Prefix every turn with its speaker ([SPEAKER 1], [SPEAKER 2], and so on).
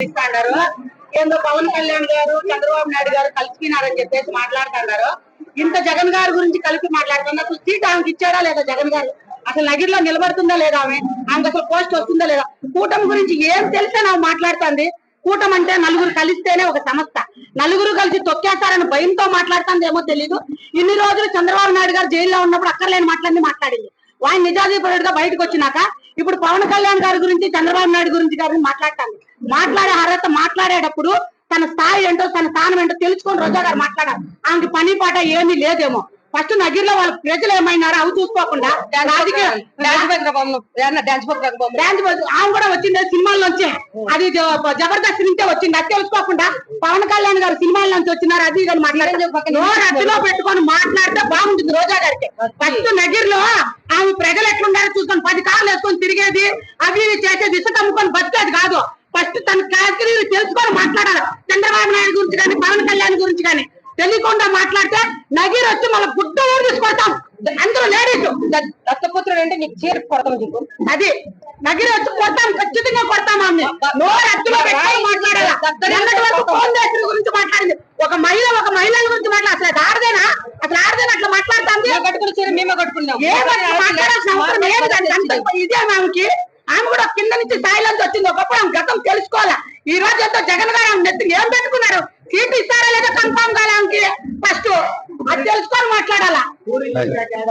[SPEAKER 1] ఇస్తాడారు ఏందో పవన్ కళ్యాణ్ గారు చంద్రబాబు నాయుడు గారు కలిసిపోయినారని చెప్పేసి మాట్లాడుతున్నారు. ఇంత జగన్ గారి గురించి కలిపి మాట్లాడుతున్నారు. అసలు సీట్ ఆమెకి ఇచ్చాడా లేదా జగన్ గారు? అసలు నగిరిలో నిలబడుతుందా లేదా? ఆమెకు అసలు పోస్ట్ వస్తుందా లేదా? కూటమి గురించి ఏం తెలిసే నాకు మాట్లాడుతుంది. కూటమి అంటే నలుగురు కలిస్తేనే ఒక సంస్థ. నలుగురు కలిసి తొక్కేస్తారని భయంతో మాట్లాడుతుందేమో తెలీదు. ఇన్ని రోజులు చంద్రబాబు నాయుడు గారు జైల్లో ఉన్నప్పుడు అక్కర్లేని మాట్లాడింది. ఆయన నిజాధిపరుడుగా బయటకు వచ్చినాక ఇప్పుడు పవన్ కళ్యాణ్ గారి గురించి చంద్రబాబు నాయుడు గురించి గారిని మాట్లాడతాను. మాట్లాడే అర్హత మాట్లాడేటప్పుడు తన స్థాయి ఏంటో తన స్థానం ఏంటో తెలుసుకొని రోజా గారు మాట్లాడారు. ఆమెకి పని పాట ఏమీ లేదేమో. ఫస్ట్ నగిరిలో వాళ్ళ ప్రజలు ఏమైనారో అవి చూసుకోకుండా ఆమె కూడా వచ్చింది సినిమాల్లోంచి. అది జబర్దస్త్ నుంచే వచ్చింది. అది తెలుసుకోకుండా పవన్ కళ్యాణ్ గారు సినిమాల నుంచి వచ్చినారు. అది కానీ మాట్లాడిలో పెట్టుకొని మాట్లాడితే బాగుంటుంది రోజా గారికి. ఫస్ట్ నగిరిలో ఆమె ప్రజలు ఎట్లుండారో చూసుకొని 10 కార్లు వేసుకొని తిరిగేది అవి చేసేది ఇసుక అమ్ముకొని బతికేది కాదు. ఫస్ట్ తన కేటగిరీలు తెలుసుకొని మాట్లాడాలి. చంద్రబాబు నాయుడు గురించి కానీ పవన్ కళ్యాణ్ గురించి కానీ తెలియకుండా మాట్లాడితే నగిరి వచ్చి మళ్ళీ గుడ్డ ఊరు తీసుకొడతాం. అందరూ లేడీస్ దత్తపుత్రుడు అంటే నీకు చీర కొడతాం. నీకు అది నగిరి వచ్చి కొడతాం, ఖచ్చితంగా కొడతాం. ఆమె నోరు అత్తులో పెట్టుకొని మాట్లాడాలి. ఫోన్ చేసిన గురించి మాట్లాడింది. ఒక మహిళల గురించి మాట్లాడాలి. అసలు ఆడదేనా అట్లా మాట్లాడుతుంది. కట్టుకుని చీర మేమే కట్టుకున్నాం. మాట్లాడాల్సిన అవసరం ఏమి ఇదే ఆమెకి. ఆమె కూడా కింద నుంచి స్థాయిలోంచి వచ్చింది. ఒకప్పుడు ఆమె గతం తెలుసుకోవాలా. ఈ రోజు ఎంతో జగన్ గారు ఆమె నెత్తి ఏం పెట్టుకున్నారు? సీటు ఇస్తారా లేదా కన్ఫామ్ కాలే ఆమెకి. ఫస్ట్ అది తెలుసుకొని మాట్లాడాలా.